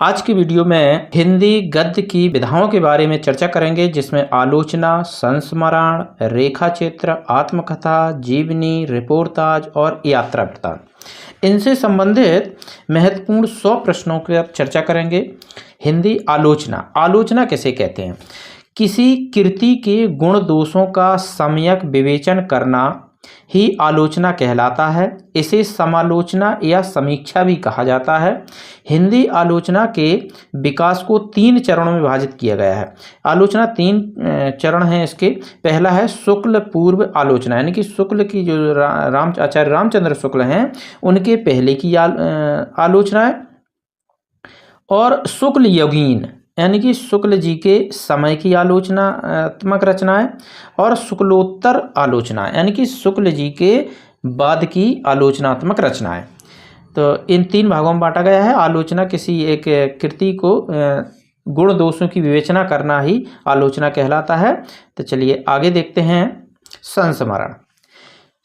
आज की वीडियो में हिंदी गद्य की विधाओं के बारे में चर्चा करेंगे, जिसमें आलोचना, संस्मरण, रेखा चित्र, आत्मकथा, जीवनी, रिपोर्टाज और यात्रा वृत्तांत इनसे संबंधित महत्वपूर्ण 100 प्रश्नों की चर्चा करेंगे। हिंदी आलोचना। आलोचना किसे कहते हैं? किसी कृति के गुण दोषों का सम्यक विवेचन करना ही आलोचना कहलाता है। इसे समालोचना या समीक्षा भी कहा जाता है। हिंदी आलोचना के विकास को 3 चरणों में विभाजित किया गया है। आलोचना 3 चरण हैं इसके। पहला है शुक्ल पूर्व आलोचना, यानी कि शुक्ल की जो आचार्य रामचंद्र शुक्ल हैं उनके पहले की आलोचना है। और शुक्ल योगीन, यानी कि शुक्ल जी के समय की आलोचनात्मक रचनाएं। और शुक्लोत्तर आलोचना, यानी कि शुक्ल जी के बाद की आलोचनात्मक रचनाएं। तो इन 3 भागों में बांटा गया है। आलोचना किसी एक कृति को गुण दोषों की विवेचना करना ही आलोचना कहलाता है। तो चलिए आगे देखते हैं। संस्मरण।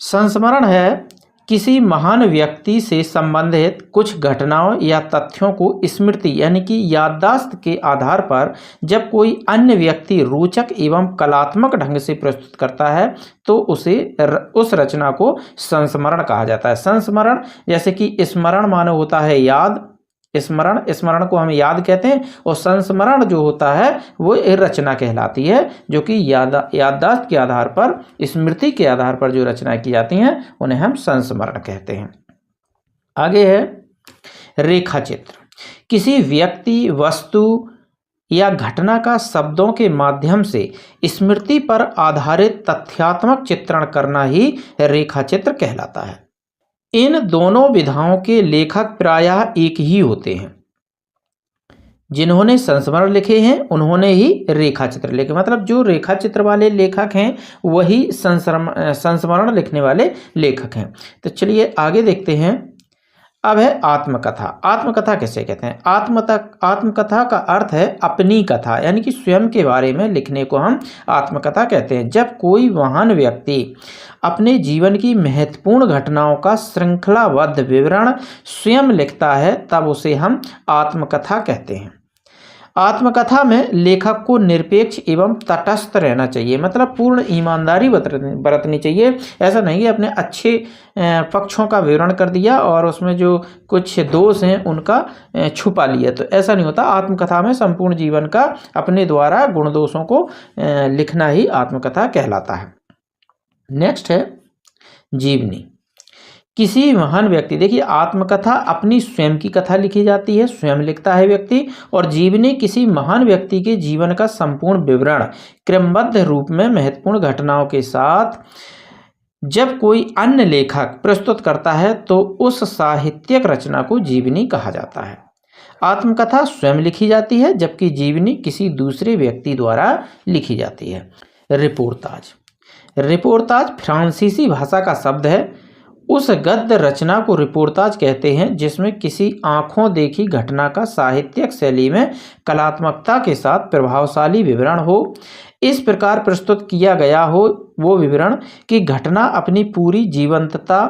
संस्मरण है किसी महान व्यक्ति से संबंधित कुछ घटनाओं या तथ्यों को स्मृति यानी कि याददाश्त के आधार पर जब कोई अन्य व्यक्ति रोचक एवं कलात्मक ढंग से प्रस्तुत करता है तो उस रचना को संस्मरण कहा जाता है। संस्मरण जैसे कि स्मरण मानो होता है याद, स्मरण को हम याद कहते हैं, और संस्मरण जो होता है वो एक रचना कहलाती है, जो कि याददाश्त के आधार पर, स्मृति के आधार पर जो रचनाएं की जाती हैं उन्हें हम संस्मरण कहते हैं। आगे है रेखा चित्र। किसी व्यक्ति, वस्तु या घटना का शब्दों के माध्यम से स्मृति पर आधारित तथ्यात्मक चित्रण करना ही रेखा चित्र कहलाता है। इन दोनों विधाओं के लेखक प्रायः एक ही होते हैं। जिन्होंने संस्मरण लिखे हैं उन्होंने ही रेखा चित्र लिखे, मतलब जो रेखा चित्र वाले लेखक हैं वही संस्मरण लिखने वाले लेखक हैं। तो चलिए आगे देखते हैं। अब है आत्मकथा। आत्मकथा किसे कहते हैं? आत्मकथा का अर्थ है अपनी कथा, यानी कि स्वयं के बारे में लिखने को हम आत्मकथा कहते हैं। जब कोई महान व्यक्ति अपने जीवन की महत्वपूर्ण घटनाओं का श्रृंखलाबद्ध विवरण स्वयं लिखता है तब उसे हम आत्मकथा कहते हैं। आत्मकथा में लेखक को निरपेक्ष एवं तटस्थ रहना चाहिए, मतलब पूर्ण ईमानदारी बरतनी चाहिए। ऐसा नहीं है अपने अच्छे पक्षों का विवरण कर दिया और उसमें जो कुछ दोष हैं उनका छुपा लिया, तो ऐसा नहीं होता। आत्मकथा में संपूर्ण जीवन का अपने द्वारा गुण दोषों को लिखना ही आत्मकथा कहलाता है। नेक्स्ट है जीवनी। किसी महान व्यक्ति, देखिए आत्मकथा अपनी स्वयं की कथा लिखी जाती है, स्वयं लिखता है व्यक्ति, और जीवनी किसी महान व्यक्ति के जीवन का संपूर्ण विवरण क्रमबद्ध रूप में महत्वपूर्ण घटनाओं के साथ जब कोई अन्य लेखक प्रस्तुत करता है तो उस साहित्यिक रचना को जीवनी कहा जाता है। आत्मकथा स्वयं लिखी जाती है जबकि जीवनी किसी दूसरे व्यक्ति द्वारा लिखी जाती है। रिपोर्टाज। रिपोर्टाज फ्रांसीसी भाषा का शब्द है। उस गद्य रचना को रिपोर्टाज कहते हैं जिसमें किसी आंखों देखी घटना का साहित्यिक शैली में कलात्मकता के साथ प्रभावशाली विवरण हो। इस प्रकार प्रस्तुत किया गया हो वो विवरण कि घटना अपनी पूरी जीवंतता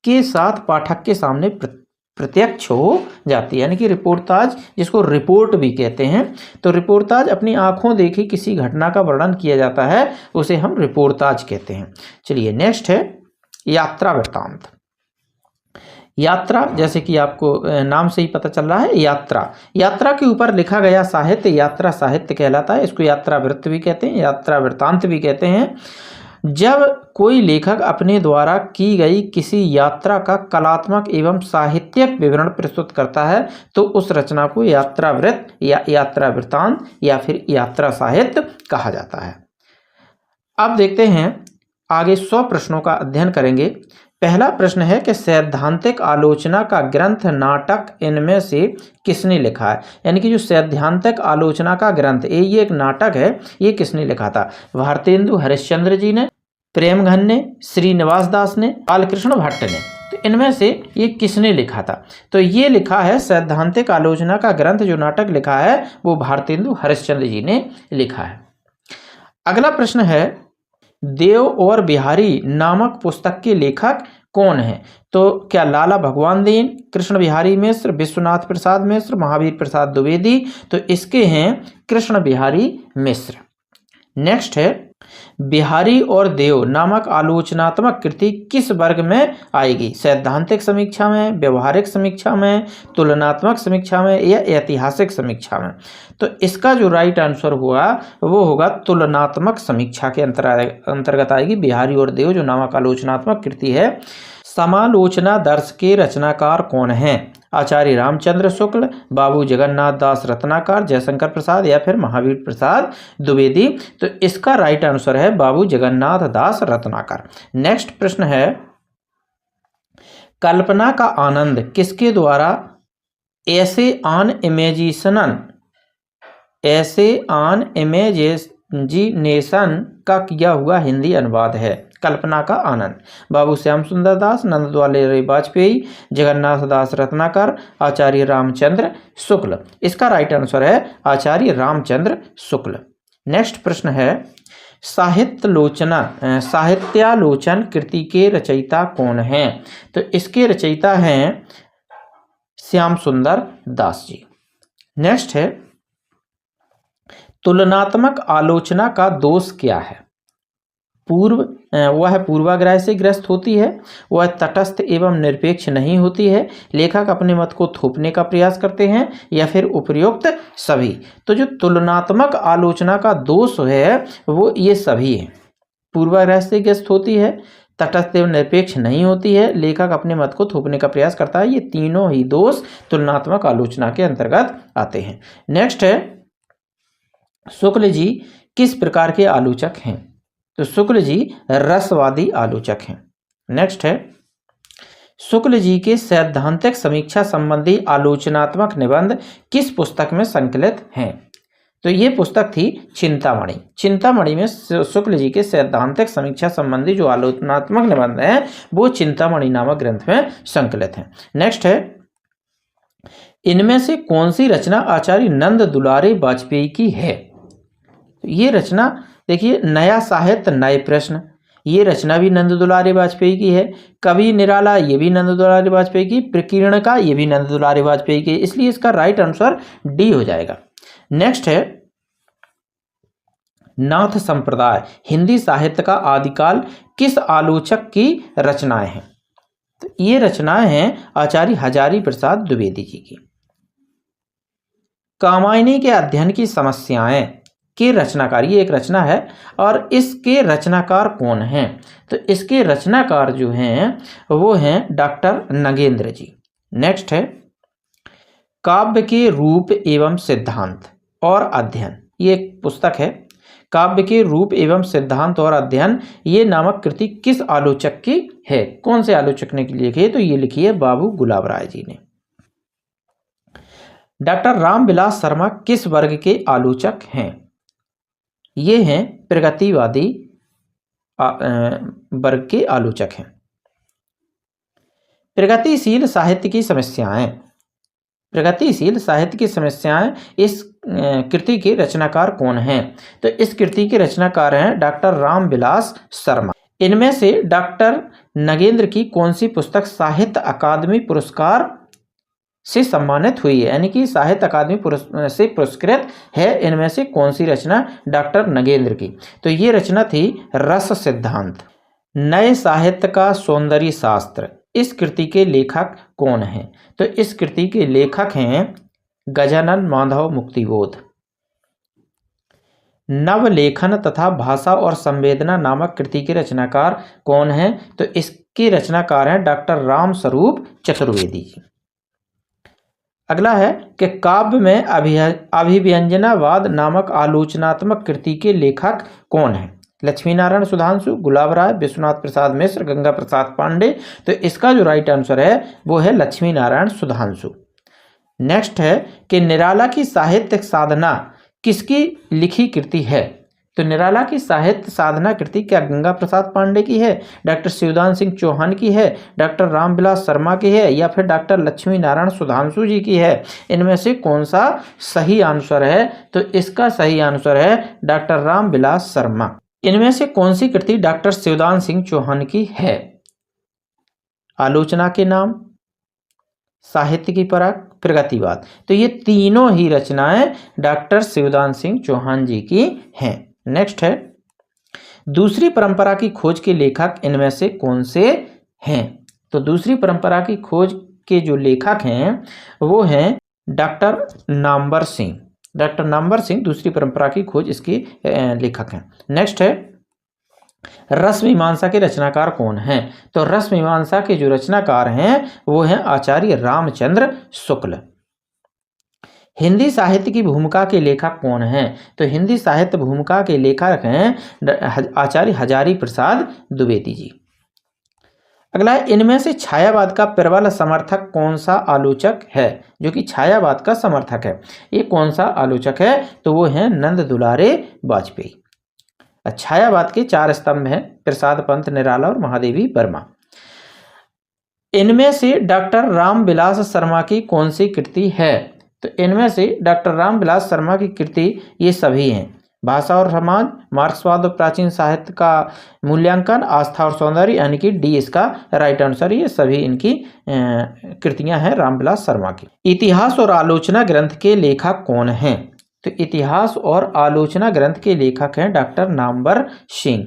के साथ पाठक के सामने प्रत्यक्ष हो जाती है, यानी कि रिपोर्टाज, जिसको रिपोर्ट भी कहते हैं। तो रिपोर्टाज अपनी आंखों देखी किसी घटना का वर्णन किया जाता है, उसे हम रिपोर्टाज कहते हैं। चलिए नेक्स्ट है यात्रा वृत्तांत। यात्रा, जैसे कि आपको नाम से ही पता चल रहा है, यात्रा के ऊपर लिखा गया साहित्य यात्रा साहित्य कहलाता है। इसको यात्रा वृत्त भी कहते हैं, यात्रा वृत्तांत भी कहते हैं। जब कोई लेखक अपने द्वारा की गई किसी यात्रा का कलात्मक एवं साहित्यिक विवरण प्रस्तुत करता है तो उस रचना को यात्रा वृत्त या यात्रा वृत्तांत या फिर यात्रा साहित्य कहा जाता है। अब देखते हैं आगे 100 प्रश्नों का अध्ययन करेंगे। पहला प्रश्न है कि सैद्धांतिक आलोचना का ग्रंथ, नाटक इनमें से किसने लिखा है? यानी कि जो सैद्धांतिक आलोचना का ग्रंथ ये एक नाटक है, ये किसने लिखा था? भारतेंदु हरिश्चंद्र जी ने, प्रेमघन ने, श्रीनिवास दास ने, बालकृष्ण भट्ट ने। तो इनमें से ये किसने लिखा था? तो ये लिखा है, सैद्धांतिक आलोचना का ग्रंथ जो नाटक लिखा है वो भारतेंदु हरिश्चंद्र जी ने लिखा है। अगला प्रश्न है, देव और बिहारी नामक पुस्तक के लेखक कौन है? तो क्या लाला भगवान दीन, कृष्ण बिहारी मिश्र, विश्वनाथ प्रसाद मिश्र, महावीर प्रसाद द्विवेदी? तो इसके हैं कृष्ण बिहारी मिश्र। नेक्स्ट है, बिहारी और देव नामक आलोचनात्मक कृति किस वर्ग में आएगी? सैद्धांतिक समीक्षा में, व्यवहारिक समीक्षा में, तुलनात्मक समीक्षा में या ऐतिहासिक समीक्षा में? तो इसका जो राइट आंसर हुआ वो होगा तुलनात्मक समीक्षा के अंतर्गत आएगी बिहारी और देव जो नामक आलोचनात्मक कृति है। समालोचना दर्श के रचनाकार कौन हैं? आचार्य रामचंद्र शुक्ल, बाबू जगन्नाथ दास रत्नाकर, जयशंकर प्रसाद या फिर महावीर प्रसाद द्विवेदी? तो इसका राइट आंसर है बाबू जगन्नाथ दास रत्नाकर। नेक्स्ट प्रश्न है, कल्पना का आनंद किसके द्वारा ऐसे ऑन इमेजिनेशन का किया हुआ हिंदी अनुवाद है? कल्पना का आनंद, बाबू श्याम सुंदर दास, नंदलाल वाजपेयी, जगन्नाथ दास रत्नाकर, आचार्य रामचंद्र शुक्ल? इसका राइट आंसर है आचार्य रामचंद्र शुक्ल। नेक्स्ट प्रश्न है, साहित्यालोचन कृति के रचयिता कौन हैं? तो इसके रचयिता हैं श्याम सुंदर दास जी। नेक्स्ट है, तुलनात्मक आलोचना का दोष क्या है? वह पूर्वाग्रह से ग्रस्त होती है, वह तटस्थ एवं निरपेक्ष नहीं होती है, लेखक अपने मत को थोपने का प्रयास करते हैं या फिर उपयुक्त सभी? तो जो तुलनात्मक आलोचना का दोष है वो ये सभी है। पूर्वाग्रह से ग्रस्त होती है, तटस्थ एवं निरपेक्ष नहीं होती है, लेखक अपने मत को थोपने का प्रयास करता है। ये तीनों ही दोष तुलनात्मक आलोचना के अंतर्गत आते हैं। नेक्स्ट है, शुक्ल जी किस प्रकार के आलोचक हैं? तो शुक्ल जी रसवादी आलोचक हैं। नेक्स्ट है, शुक्ल जी के सैद्धांतिक समीक्षा संबंधी आलोचनात्मक निबंध किस पुस्तक में संकलित हैं? तो ये पुस्तक थी चिंतामणि। चिंतामणि में शुक्ल जी के सैद्धांतिक समीक्षा संबंधी जो आलोचनात्मक निबंध हैं वो चिंतामणि नामक ग्रंथ में संकलित हैं। नेक्स्ट है, इनमें से कौन सी रचना आचार्य नंद दुलारे वाजपेयी की है? तो ये रचना देखिए, नया साहित्य नए प्रश्न, ये रचना भी नंद दुलारे वाजपेयी की है। कवि निराला, ये भी नंद दुलारे वाजपेयी की। प्रकीर्णिका, ये भी नंद दुलारे वाजपेयी की, इसलिए इसका राइट आंसर डी हो जाएगा। नेक्स्ट है, नाथ संप्रदाय हिंदी साहित्य का आदिकाल किस आलोचक की रचनाएं हैं? तो ये रचनाएं हैं आचार्य हजारी प्रसाद द्विवेदी जी की। कामायनी के अध्ययन की समस्याएं के रचनाकार, ये एक रचना है और इसके रचनाकार कौन हैं? तो इसके रचनाकार जो हैं वो हैं डॉक्टर नगेंद्र जी। नेक्स्ट है, काव्य के रूप एवं सिद्धांत और अध्ययन, ये एक पुस्तक है। काव्य के रूप एवं सिद्धांत और अध्ययन ये नामक कृति किस आलोचक की है? कौन से आलोचक ने लिखी है? तो ये लिखी है बाबू गुलाब राय जी ने। डॉक्टर रामविलास शर्मा किस वर्ग के आलोचक हैं? ये हैं प्रगतिवादी वर्ग के आलोचक हैं। प्रगतिशील साहित्य की समस्याएं, प्रगतिशील साहित्य की समस्याएं इस कृति के रचनाकार कौन हैं? तो इस कृति के रचनाकार हैं डॉक्टर रामविलास शर्मा। इनमें से डॉक्टर नगेंद्र की कौन सी पुस्तक साहित्य अकादमी पुरस्कार से सम्मानित हुई है, यानी कि साहित्य अकादमी से पुरस्कृत है? इनमें से कौन सी रचना डॉक्टर नगेंद्र की? तो ये रचना थी रस सिद्धांत। नए साहित्य का सौंदर्य शास्त्र, इस कृति के लेखक कौन हैं? तो इस कृति के लेखक हैं गजानन माधव मुक्तिबोध। नवलेखन तथा भाषा और संवेदना नामक कृति के रचनाकार कौन हैं? तो इसके रचनाकार हैं डॉक्टर राम स्वरूप चतुर्वेदी जी। अगला है कि काव्य में अभिव्यंजनावाद नामक आलोचनात्मक कृति के लेखक कौन हैं? लक्ष्मी नारायण सुधांशु, गुलाब राय, विश्वनाथ प्रसाद मिश्र, गंगा प्रसाद पांडे? तो इसका जो राइट आंसर है वो है लक्ष्मी नारायण सुधांशु। नेक्स्ट है कि निराला की साहित्यिक साधना किसकी लिखी कृति है? तो निराला की साहित्य साधना कृति क्या गंगा प्रसाद पांडे की है, डॉक्टर शिवदान सिंह चौहान की है, डॉक्टर रामविलास शर्मा की है या फिर डॉक्टर लक्ष्मी नारायण सुधांशु जी की है? इनमें से कौन सा सही आंसर है? तो इसका सही आंसर है डॉक्टर रामविलास शर्मा। इनमें से कौन सी कृति डॉक्टर शिवदान सिंह चौहान की है? आलोचना के नाम, साहित्य की परख, प्रगतिवाद। तो ये तीनों ही रचनाएं डॉक्टर शिवदान सिंह चौहान जी की हैं। नेक्स्ट है, दूसरी परंपरा की खोज के लेखक इनमें से कौन से हैं? तो दूसरी परंपरा की खोज के जो लेखक हैं वो हैं डॉक्टर नामवर सिंह। डॉक्टर नामवर सिंह दूसरी परंपरा की खोज इसके लेखक हैं। नेक्स्ट है, रस मीमांसा के रचनाकार कौन हैं? तो रस मीमांसा के जो रचनाकार हैं वो हैं आचार्य रामचंद्र शुक्ल। हिंदी साहित्य की भूमिका के लेखक कौन हैं? तो हिंदी साहित्य भूमिका के लेखक हैं आचार्य हजारी प्रसाद द्विवेदी जी। अगला है, इनमें से छायावाद का प्रबल समर्थक कौन सा आलोचक है? जो कि छायावाद का समर्थक है, ये कौन सा आलोचक है? तो वो है नंद दुलारे वाजपेयी। छायावाद के 4 स्तंभ हैं, प्रसाद पंत निराला और महादेवी वर्मा। इनमें से डॉक्टर रामविलास शर्मा की कौन सी कृति है? तो इनमें से डॉक्टर रामविलास शर्मा की कृति ये सभी हैं, भाषा और समाज, मार्क्सवाद और प्राचीन साहित्य का मूल्यांकन, आस्था और सौंदर्य, यानी कि डी इसका राइट आंसर। ये सभी इनकी कृतियां हैं रामविलास शर्मा की। इतिहास और आलोचना ग्रंथ के लेखक कौन हैं? तो इतिहास और आलोचना ग्रंथ के लेखक हैं डॉक्टर नामवर सिंह।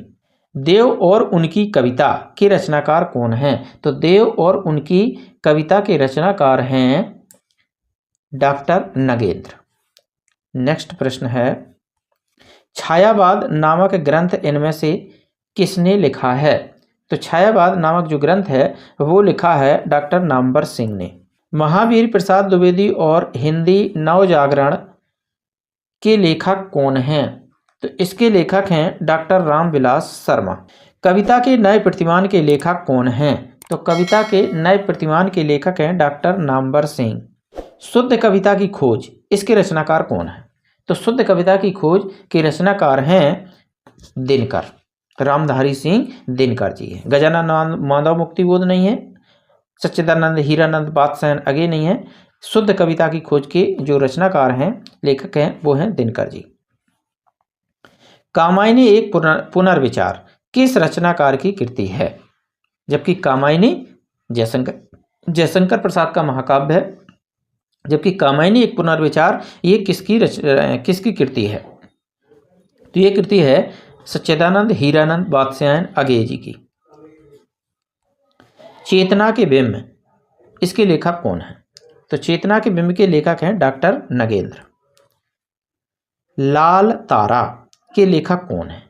देव और उनकी कविता के रचनाकार कौन हैं? तो देव और उनकी कविता के रचनाकार हैं डॉक्टर नगेंद्र। नेक्स्ट प्रश्न है, छायावाद नामक ग्रंथ इनमें से किसने लिखा है? तो छायावाद नामक जो ग्रंथ है वो लिखा है डॉक्टर नामवर सिंह ने। महावीर प्रसाद द्विवेदी और हिंदी नवजागरण के लेखक कौन हैं? तो इसके लेखक हैं डॉक्टर रामविलास शर्मा। कविता के नए प्रतिमान के लेखक कौन हैं? तो कविता के नए प्रतिमान के लेखक हैं डॉक्टर नामवर सिंह। शुद्ध कविता की खोज, इसके रचनाकार कौन है? तो शुद्ध कविता की खोज के रचनाकार हैं दिनकर, रामधारी सिंह दिनकर जी हैं। गजानन माधव मुक्तिबोध नहीं है, सच्चिदानंद हीरानंद बादशाह आगे नहीं है। शुद्ध कविता की खोज के जो रचनाकार हैं, लेखक हैं, वो हैं दिनकर जी। कामायनी एक पुनर्विचार किस रचनाकार की कृति है? जबकि कामायनी जयशंकर प्रसाद का महाकाव्य है, जबकि कामायनी एक पुनर्विचार ये किसकी कृति है? तो ये कृति है सच्चिदानंद हीरानंद बादशाह आगे जी की। चेतना के बिंब, इसके लेखक कौन है? तो चेतना के बिंब के लेखक हैं डॉक्टर नगेंद्र। लाल तारा के लेखक कौन है?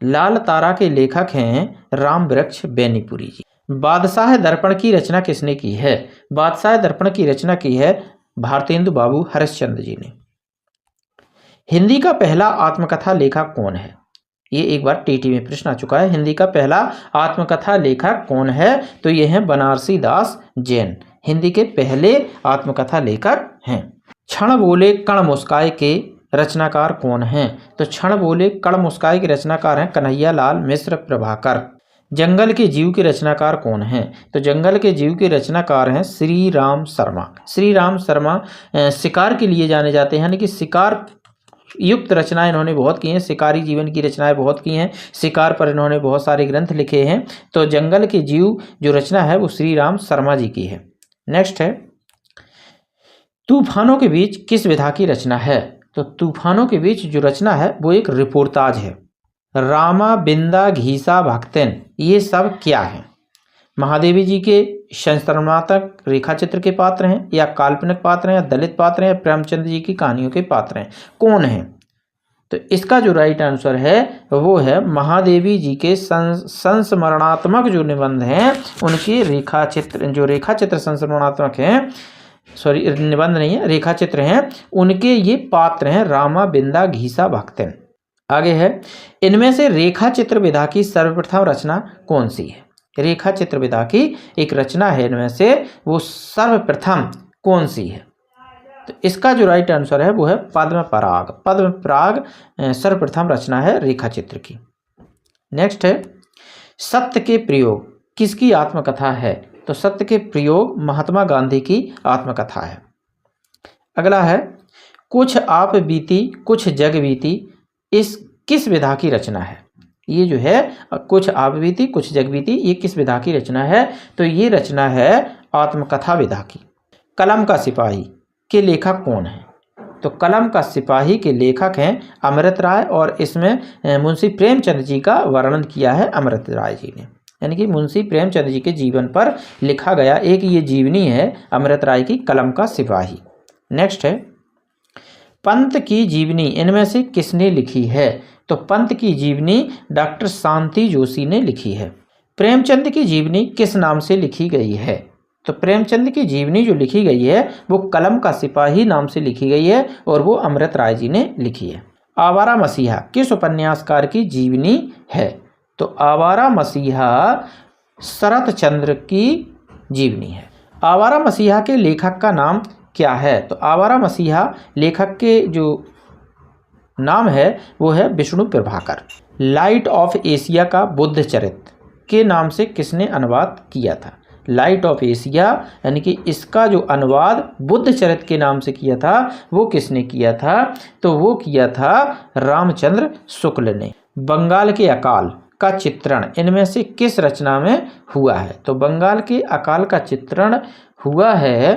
लाल तारा के लेखक हैं रामवृक्ष बेनीपुरी जी। बादशाह दर्पण की रचना किसने की है? बादशाह दर्पण की रचना की है भारतेंदु बाबू हरिश्चंद्र जी ने। हिंदी का पहला आत्मकथा लेखक कौन है? ये एक बार टीटी में प्रश्न आ चुका है। हिंदी का पहला आत्मकथा लेखक कौन है? तो ये हैं बनारसी दास जैन, हिंदी के पहले आत्मकथा लेखक हैं। क्षण बोले कण मुस्काए के रचनाकार कौन हैं? तो क्षण बोले कण मुस्काए के रचनाकार हैं कन्हैया लाल मिश्र प्रभाकर। जंगल के जीव के रचनाकार कौन हैं? तो जंगल के जीव के रचनाकार हैं श्री राम शर्मा। श्री राम शर्मा शिकार के लिए जाने जाते हैं, यानी कि शिकार युक्त रचनाएं इन्होंने बहुत की हैं, शिकारी जीवन की रचनाएं बहुत की हैं, शिकार पर इन्होंने बहुत सारे ग्रंथ लिखे हैं। तो जंगल के जीव जो रचना है वो श्री राम शर्मा जी की है। नेक्स्ट है, तूफानों के बीच किस विधा की रचना है? तो तूफानों के बीच जो रचना है वो एक रिपोर्टाज है। रामा बिंदा घीसा भक्तन, ये सब क्या है? महादेवी जी के संस्मरणात्मक रेखाचित्र के पात्र हैं, या काल्पनिक पात्र हैं, या दलित पात्र हैं, या प्रेमचंद जी की कहानियों के पात्र हैं? कौन हैं? तो इसका जो राइट आंसर है वो है महादेवी जी के संस्मरणात्मक जो निबंध हैं उनके रेखाचित्र, जो रेखाचित्र संस्मरणात्मक हैं, सॉरी निबंध नहीं है, रेखाचित्र हैं, उनके ये पात्र हैं रामा बिंदा घीसा भक्तन। आगे है, इनमें से रेखाचित्र विधा की सर्वप्रथम रचना कौन सी है? रेखाचित्र विधा की एक रचना है इनमें से, वो सर्वप्रथम कौन सी है? तो इसका जो राइट आंसर है वो है पद्म पराग। पद्म पराग सर्वप्रथम रचना है रेखाचित्र की। नेक्स्ट है, सत्य के प्रयोग किसकी आत्मकथा है? तो सत्य के प्रयोग महात्मा गांधी की आत्मकथा है। अगला है, कुछ आप बीती कुछ जग बीती, इस किस विधा की रचना है? ये जो है कुछ आपबीती कुछ जगबीती, ये किस विधा की रचना है? तो ये रचना है आत्मकथा विधा की। कलम का सिपाही के लेखक कौन है? तो कलम का सिपाही के लेखक हैं अमृत राय, और इसमें मुंशी प्रेमचंद जी का वर्णन किया है अमृत राय जी ने, यानी कि मुंशी प्रेमचंद जी के जीवन पर लिखा गया एक ये जीवनी है अमृत राय की, कलम का सिपाही। नेक्स्ट है पंत की जीवनी इनमें से किसने लिखी है? तो पंत की जीवनी डॉक्टर शांति जोशी ने लिखी है। प्रेमचंद की जीवनी किस नाम से लिखी गई है? तो प्रेमचंद की जीवनी जो लिखी गई है वो कलम का सिपाही नाम से लिखी गई है, और वो अमृत राय जी ने लिखी है। आवारा मसीहा किस उपन्यासकार की जीवनी है? तो आवारा मसीहा शरत चंद्र की जीवनी है। आवारा मसीहा के लेखक का नाम क्या है? तो आवारा मसीहा लेखक के जो नाम है वो है Vishnu Prabhakar. Light of Asia का बुद्ध चरित्र के नाम से किसने अनुवाद किया था? लाइट ऑफ एशिया यानी कि इसका जो अनुवाद बुद्ध चरित्र के नाम से किया था वो किसने किया था? तो वो किया था रामचंद्र शुक्ल ने। बंगाल के अकाल का चित्रण इनमें से किस रचना में हुआ है? तो बंगाल के अकाल का चित्रण हुआ है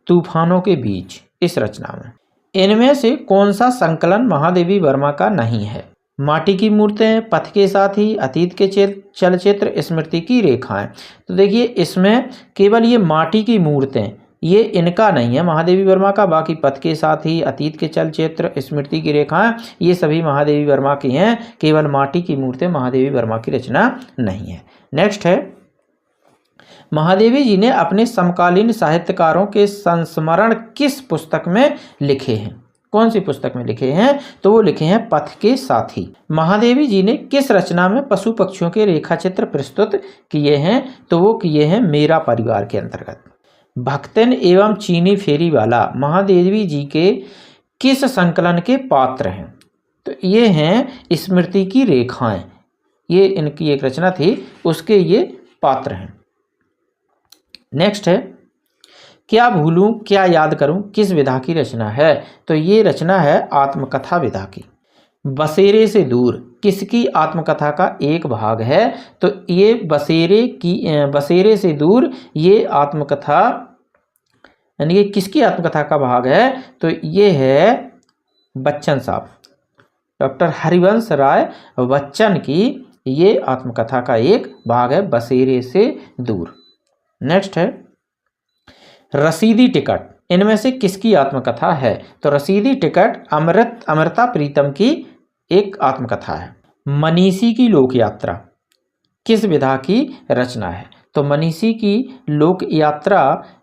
तूफानों के बीच, इस रचना में। इनमें से कौन सा संकलन महादेवी वर्मा का नहीं है? माटी की मूर्तें, पथ के साथी, अतीत के चलचित्र, स्मृति की रेखाएं। तो देखिए इसमें केवल ये माटी की मूर्तें ये इनका नहीं है महादेवी वर्मा का, बाकी पथ के साथी, अतीत के चलचित्र, स्मृति की रेखाएं ये सभी महादेवी वर्मा की हैं। केवल माटी की मूर्तें महादेवी वर्मा की रचना नहीं है। नेक्स्ट है महादेवी जी ने अपने समकालीन साहित्यकारों के संस्मरण किस पुस्तक में लिखे हैं? कौन सी पुस्तक में लिखे हैं? तो वो लिखे हैं पथ के साथी। महादेवी जी ने किस रचना में पशु पक्षियों के रेखाचित्र प्रस्तुत किए हैं? तो वो किए हैं मेरा परिवार के अंतर्गत। भक्तन एवं चीनी फेरी वाला महादेवी जी के किस संकलन के पात्र हैं? तो ये हैं स्मृति की रेखाएं, ये इनकी एक रचना थी, उसके ये पात्र हैं। नेक्स्ट है क्या भूलूं क्या याद करूं किस विधा की रचना है? तो ये रचना है आत्मकथा विधा की। बसेरे से दूर किसकी आत्मकथा का एक भाग है? तो ये बसेरे से दूर ये आत्मकथा यानी कि किसकी आत्मकथा का भाग है? तो ये है बच्चन साहब, डॉक्टर हरिवंश राय बच्चन की ये आत्मकथा का एक भाग है, बसेरे से दूर। नेक्स्ट है रसीदी टिकट इनमें से किसकी आत्मकथा है? तो रसीदी टिकट अमृता प्रीतम की एक आत्मकथा है। मनीषी की लोक यात्रा किस विधा की रचना है? तो मनीषी की लोक यात्रा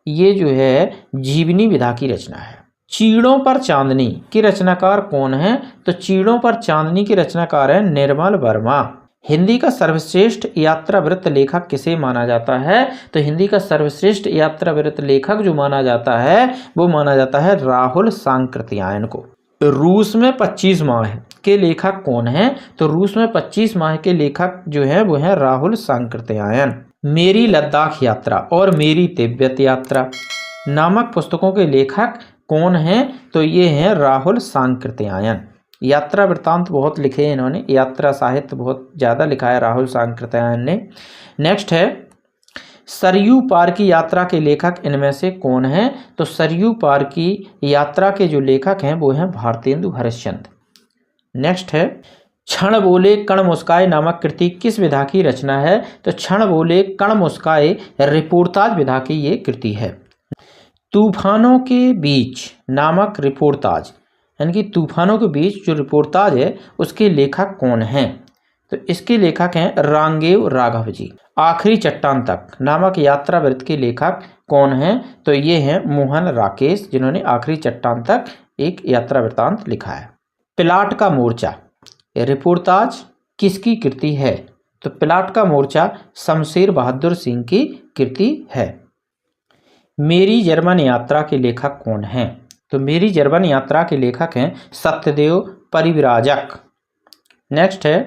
ये जो है जीवनी विधा की रचना है। चीड़ों पर चांदनी की रचनाकार कौन है? तो चीड़ों पर चांदनी की रचनाकार है निर्मल वर्मा। हिंदी का सर्वश्रेष्ठ यात्रा वृत्त लेखक किसे माना जाता है? तो हिंदी का सर्वश्रेष्ठ यात्रा वृत्त लेखक जो माना जाता है वो माना जाता है राहुल सांकृत्यायन को। रूस में 25 माह के लेखक कौन है? तो रूस में 25 माह के लेखक जो है वो है राहुल सांकृत्यायन। मेरी लद्दाख यात्रा और मेरी तिब्बत यात्रा नामक पुस्तकों के लेखक कौन हैं? तो ये हैं राहुल सांकृत्यायन। यात्रा वृत्तांत बहुत लिखे हैं इन्होंने, यात्रा साहित्य बहुत ज़्यादा लिखा है राहुल सांकृत्यायन ने। नेक्स्ट है सरयू पार की यात्रा के लेखक इनमें से कौन है? तो सरयू पार की यात्रा के जो लेखक हैं वो हैं भारतेंदु हरिश्चंद्र। नेक्स्ट है क्षण बोले कण मुस्काए नामक कृति किस विधा की रचना है? तो क्षण बोले कण मुस्काए रिपोर्ताज विधा की ये कृति है। तूफानों के बीच नामक रिपोर्ताज यानी कि तूफानों के बीच जो रिपोर्ताज है उसके लेखक कौन हैं? तो इसके लेखक हैं रांगेव राघव जी। आखिरी चट्टान तक नामक यात्रा वृत्त के लेखक कौन हैं? तो ये हैं मोहन राकेश, जिन्होंने आखिरी चट्टान तक एक यात्रा वृत्तांत लिखा है। पिलाट का मोर्चा रिपोर्ताज किसकी कृति है? तो पिलाट का मोर्चा शमशेर बहादुर सिंह की कृति है। मेरी जर्मन यात्रा के लेखक कौन हैं? तो मेरी जर्मन यात्रा के लेखक हैं सत्यदेव परिव्राजक। नेक्स्ट है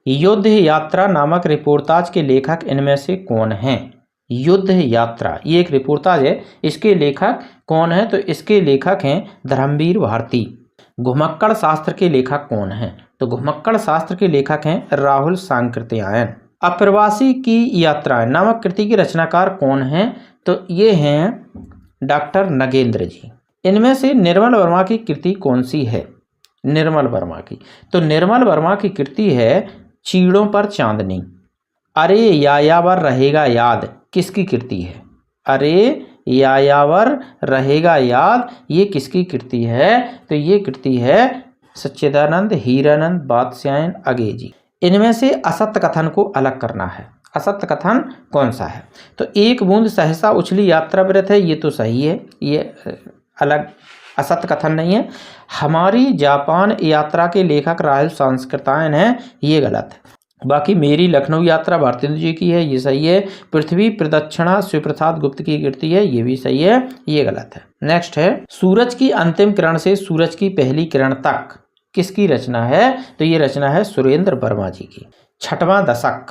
युद्ध यात्रा नामक रिपोर्ताज के लेखक इनमें से कौन हैं? युद्ध यात्रा ये एक रिपोर्ताज है, इसके लेखक कौन है? तो इसके लेखक हैं धर्मवीर भारती। घुमक्कड़ शास्त्र के लेखक कौन हैं? तो घुमक्कड़ शास्त्र के लेखक हैं राहुल सांकृत्यायन। अप्रवासी की यात्राएं नामक कृति के रचनाकार कौन हैं? तो ये हैं डॉक्टर नगेंद्र जी। इनमें से निर्मल वर्मा की कृति कौन सी है? निर्मल वर्मा की, तो निर्मल वर्मा की कृति है चीड़ों पर चांदनी। अरे यायावर रहेगा याद किसकी कृति है? अरे यायावर रहेगा याद ये किसकी कृति है? तो ये कृति है सच्चिदानंद हीरानंद बादशायन अगे जी। इनमें से असत्य कथन को अलग करना है। असत्य कथन कौन सा है? तो एक बूंद सहसा उछली यात्रा व्रत है, ये तो सही है, ये अलग असत्य कथन नहीं है। हमारी जापान यात्रा के लेखक राहुल सांकृत्यायन है, ये गलत है। बाकी मेरी लखनऊ यात्रा भारतेंदु जी की है, ये सही है। पृथ्वी प्रदक्षिणा शिवप्रसाद गुप्त की कृति है, ये भी सही है, ये गलत है। नेक्स्ट है सूरज की अंतिम किरण से सूरज की पहली किरण तक किसकी रचना है? तो ये रचना है सुरेंद्र वर्मा जी की। छठवां दशक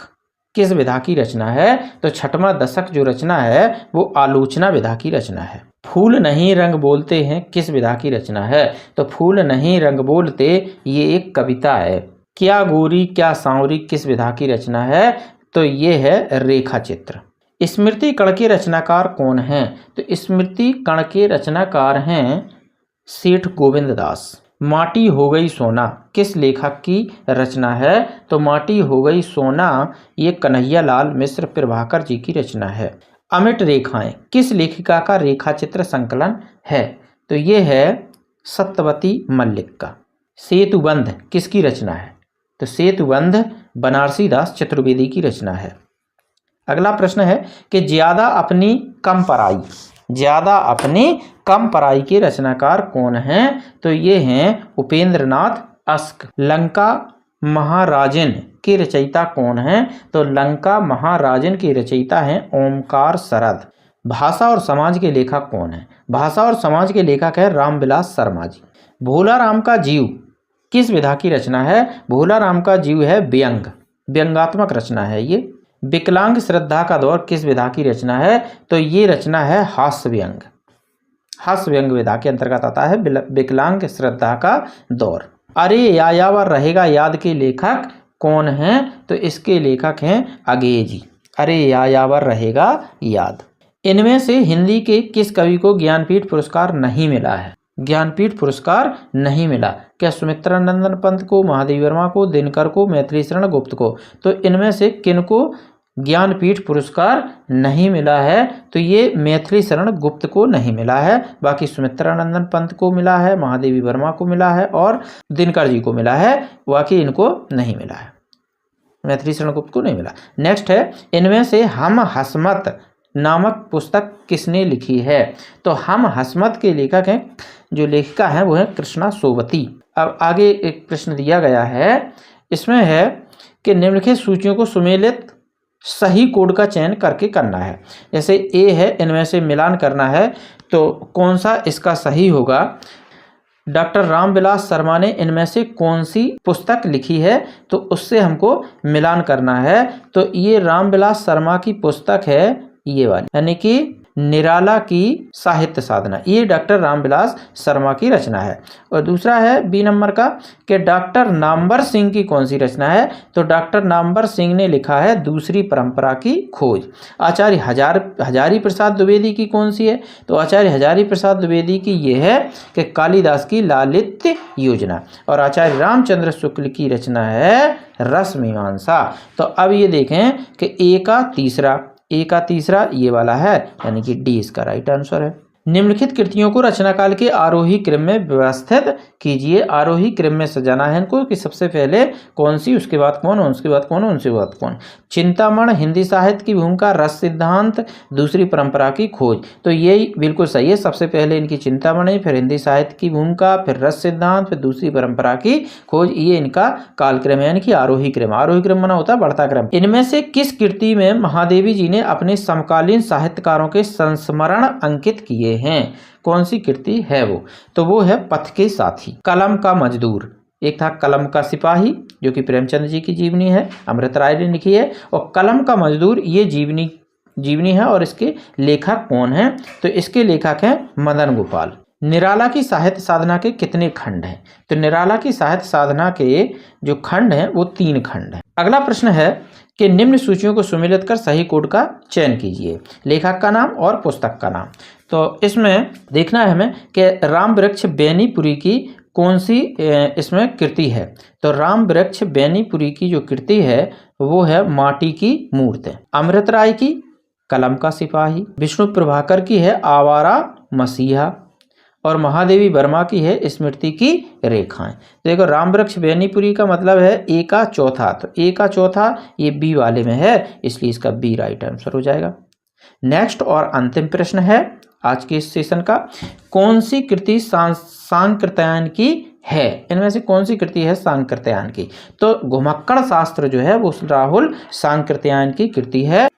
किस विधा की रचना है? तो छठवां दशक जो रचना है वो आलोचना विधा की रचना है। फूल नहीं रंग बोलते हैं किस विधा की रचना है? तो फूल नहीं रंग बोलते ये एक कविता है। क्या गोरी क्या सांवरी किस विधा की रचना है? तो ये है रेखा चित्र। स्मृति कण के रचनाकार कौन हैं? तो स्मृति कण के रचनाकार हैं सेठ गोविंद दास। माटी हो गई सोना किस लेखक की रचना है? तो माटी हो गई सोना ये कन्हैयालाल मिश्र प्रभाकर जी की रचना है। अमिट रेखाएं किस लेखिका का रेखा चित्र संकलन है? तो ये है सत्यवती मल्लिक का। सेतुबंध किसकी रचना है? तो सेतुबंध बनारसी दास चतुर्वेदी की रचना है। अगला प्रश्न है कि ज्यादा अपनी कम पराई, ज्यादा अपनी कम पराई के रचनाकार कौन हैं? तो ये हैं उपेंद्रनाथ अस्क। लंका महाराजन के रचयिता कौन हैं? तो लंका महाराजन के रचयिता हैं ओमकार शरद। भाषा और समाज के लेखक कौन हैं? भाषा और समाज के लेखक है रामविलास शर्मा जी। भोला राम का जीव किस विधा की रचना है? भोला राम का जीव है व्यंग, व्यंगात्मक रचना है ये। विकलांग श्रद्धा का दौर किस विधा की रचना है? तो ये रचना है हास्य व्यंग, हास्य व्यंग विधा के अंतर्गत आता है विकलांग श्रद्धा का दौर। अरे यायावर रहेगा याद के लेखक कौन हैं? तो इसके लेखक हैं अगे जी। अरे यायावर रहेगा याद। इनमें से हिंदी के किस कवि को ज्ञानपीठ पुरस्कार नहीं मिला है? ज्ञानपीठ पुरस्कार नहीं मिला। क्या सुमित्रा नंदन पंत को, महादेवी वर्मा को, दिनकर को, मैथिली शरण गुप्त को? तो इनमें से किनको ज्ञानपीठ पुरस्कार नहीं मिला है? तो ये मैथिली शरण गुप्त को नहीं मिला है। बाकी सुमित्रा नंदन पंत को मिला है, महादेवी वर्मा को मिला है और दिनकर जी को मिला है, बाकी इनको नहीं मिला है, मैथिली शरण गुप्त को नहीं मिला। नेक्स्ट है इनमें से हम हसमत नामक पुस्तक किसने लिखी है? तो हम हसमत के लेखक हैं, जो लेखिका हैं वो है कृष्णा सोवती। अब आगे एक प्रश्न दिया गया है, इसमें है कि निम्नलिखित सूचियों को सुमेलित सही कोड का चयन करके करना है। जैसे ए है, इनमें से मिलान करना है, तो कौन सा इसका सही होगा? डॉक्टर रामविलास शर्मा ने इनमें से कौन सी पुस्तक लिखी है? तो उससे हमको मिलान करना है। तो ये रामविलास शर्मा की पुस्तक है ये वाली, यानी कि निराला की साहित्य साधना, ये डॉक्टर रामविलास शर्मा की रचना है। और दूसरा है बी नंबर का कि डॉक्टर नामवर सिंह की कौन सी रचना है? तो डॉक्टर नामवर सिंह ने लिखा है दूसरी परंपरा की खोज। आचार्य हजारी प्रसाद द्विवेदी की कौन सी है? तो आचार्य हजारी प्रसाद द्विवेदी की ये है कि कालिदास की लालित्य योजना। और आचार्य रामचंद्र शुक्ल की रचना है रस मीमांसा। तो अब ये देखें कि ए का तीसरा ये वाला है, यानी कि डी इसका राइट आंसर है। निम्नलिखित कृतियों को रचनाकाल के आरोही क्रम में व्यवस्थित कीजिए। आरोही क्रम में सजाना है इनको कि सबसे पहले कौन सी, उसके बाद कौन, उसके बाद कौन, उसके बाद कौन। चिंतामण, हिंदी साहित्य की भूमिका, रस सिद्धांत, दूसरी परंपरा की खोज। तो ये बिल्कुल सही है। सबसे पहले इनकी चिंतामणि, फिर हिंदी साहित्य की भूमिका, फिर रस सिद्धांत, फिर दूसरी परंपरा की खोज, ये इनका कालक्रम है, यानी कि आरोही क्रम। आरोही क्रम माना होता है बढ़ता क्रम। इनमें से किस कृति में महादेवी जी ने अपने समकालीन साहित्यकारों के संस्मरण अंकित किए हैं? कौन सी कृति है वो? तो वो है पथ के साथी। कलम का मजदूर, एक था कलम का सिपाही जो कि प्रेमचंद जी की जीवनी है, अमृत राय ने लिखी है। और कलम का मजदूर ये जीवनी है। और इसके लेखक कौन हैं? तो इसके लेखक हैं मदन गोपाल। निराला की साहित्य साधना के कितने खंड हैं? तो निराला की साहित्य साधना के जो खंड हैं वो 3 खंड हैं। अगला प्रश्न है कि निम्न सूचियों को सुमेलित कर सही कोड का चयन कीजिए। लेखक का नाम और पुस्तक का नाम। तो इसमें देखना है हमें कि राम वृक्ष बेनीपुरी की कौन सी इसमें कृति है। तो राम वृक्ष बेनीपुरी की जो कृति है वो है माटी की मूर्त। अमृत राय की कलम का सिपाही, विष्णु प्रभाकर की है आवारा मसीहा, और महादेवी वर्मा की है स्मृति की रेखाएं। तो देखो राम वृक्ष बेनीपुरी का मतलब है ए का चौथा, तो ए का चौथा ये बी वाले में है, इसलिए इसका बी राइट आंसर हो जाएगा। नेक्स्ट और अंतिम प्रश्न है आज के इस सेशन का, कौन सी कृति सांकृत्यायन की है? इनमें से कौन सी कृति है सांकृत्यायन की? तो घुमक्कड़ शास्त्र जो है वो राहुल सांकृत्यायन की कृति है,